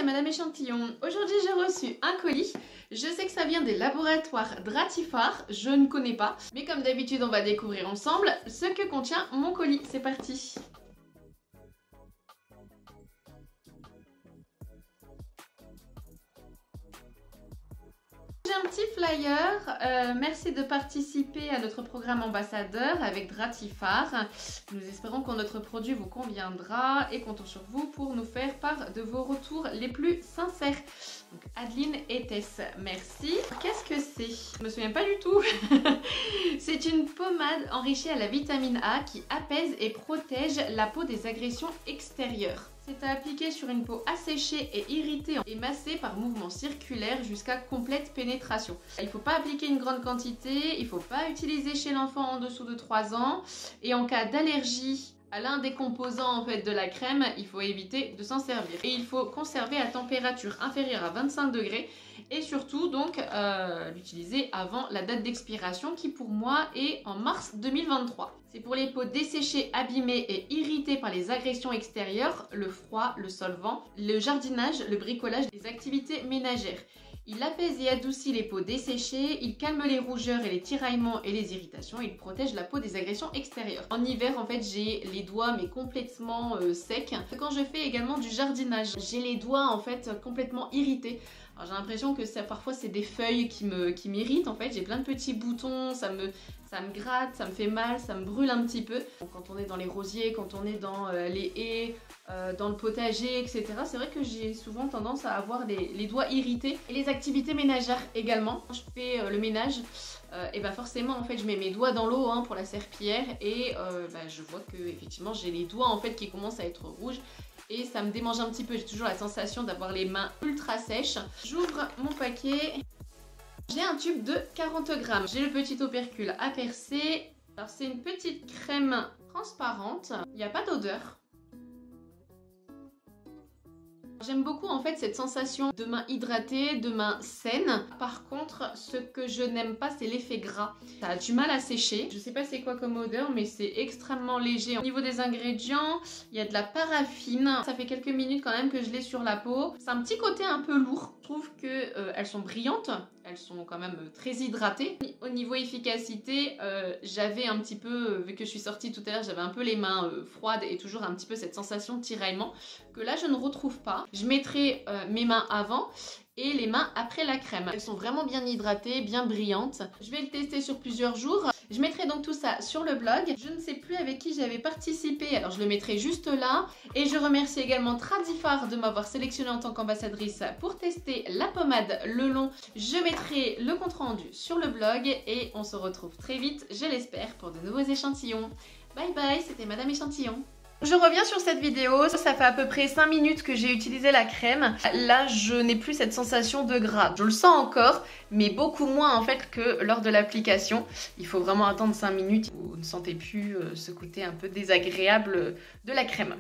c'est Madame Échantillon. Aujourd'hui j'ai reçu un colis. Je sais que ça vient des laboratoires Dratifar, je ne connais pas. Mais comme d'habitude on va découvrir ensemble ce que contient mon colis. C'est parti. J'ai un petit flyer, merci de participer à notre programme ambassadeur avec Dratifar. Nous espérons que notre produit vous conviendra et comptons sur vous pour nous faire part de vos retours les plus sincères. Donc Adeline et Tess, merci. Qu'est-ce que c'est? Je me souviens pas du tout. C'est une pommade enrichie à la vitamine A qui apaise et protège la peau des agressions extérieures. C'est à appliquer sur une peau asséchée et irritée et massée par mouvement circulaire jusqu'à complète pénétration. Il ne faut pas appliquer une grande quantité, il ne faut pas utiliser chez l'enfant en dessous de 3 ans et en cas d'allergie à l'un des composants en fait de la crème, il faut éviter de s'en servir. Et il faut conserver à température inférieure à 25 degrés et surtout donc l'utiliser avant la date d'expiration qui pour moi est en mars 2023. C'est pour les peaux desséchées, abîmées et irritées par les agressions extérieures, le froid, le solvant, le jardinage, le bricolage, les activités ménagères. Il apaise et adoucit les peaux desséchées, il calme les rougeurs et les tiraillements et les irritations, il protège la peau des agressions extérieures. En hiver, en fait, j'ai les doigts mais complètement secs. Quand je fais également du jardinage, j'ai les doigts en fait complètement irrités. Alors j'ai l'impression que ça, parfois c'est des feuilles qui m'irritent en fait, j'ai plein de petits boutons, ça me gratte, ça me fait mal, ça me brûle un petit peu. Donc, quand on est dans les rosiers, quand on est dans les haies, dans le potager, etc. C'est vrai que j'ai souvent tendance à avoir les doigts irrités. Et les activités ménagères également. Quand je fais le ménage, et ben forcément en fait je mets mes doigts dans l'eau pour la serpillière et je vois que effectivement j'ai les doigts en fait qui commencent à être rouges. Et ça me démange un petit peu, j'ai toujours la sensation d'avoir les mains ultra sèches. J'ouvre mon paquet. J'ai un tube de 40 grammes. J'ai le petit opercule à percer. Alors c'est une petite crème transparente. Il n'y a pas d'odeur. J'aime beaucoup en fait cette sensation de main hydratée, de main saine. Par contre, ce que je n'aime pas, c'est l'effet gras. Ça a du mal à sécher. Je sais pas c'est quoi comme odeur, mais c'est extrêmement léger. Au niveau des ingrédients, il y a de la paraffine. Ça fait quelques minutes quand même que je l'ai sur la peau. C'est un petit côté un peu lourd. Je trouve qu'elles sont brillantes. Elles sont quand même très hydratées. Au niveau efficacité, j'avais un petit peu, vu que je suis sortie tout à l'heure, j'avais un peu les mains froides et toujours un petit peu cette sensation de tiraillement que là je ne retrouve pas. Je mettrai mes mains avant et les mains après la crème. Elles sont vraiment bien hydratées, bien brillantes. Je vais le tester sur plusieurs jours. Je mettrai donc tout ça sur le blog. Je ne sais plus avec qui j'avais participé, alors je le mettrai juste là. Et je remercie également Dratifar de m'avoir sélectionnée en tant qu'ambassadrice pour tester la pommade Le Long. Je mettrai le compte rendu sur le blog et on se retrouve très vite, je l'espère, pour de nouveaux échantillons. Bye bye, c'était Madame Échantillon. Je reviens sur cette vidéo, ça fait à peu près 5 minutes que j'ai utilisé la crème. Là, je n'ai plus cette sensation de gras. Je le sens encore, mais beaucoup moins en fait que lors de l'application. Il faut vraiment attendre 5 minutes. Vous ne sentez plus ce côté un peu désagréable de la crème.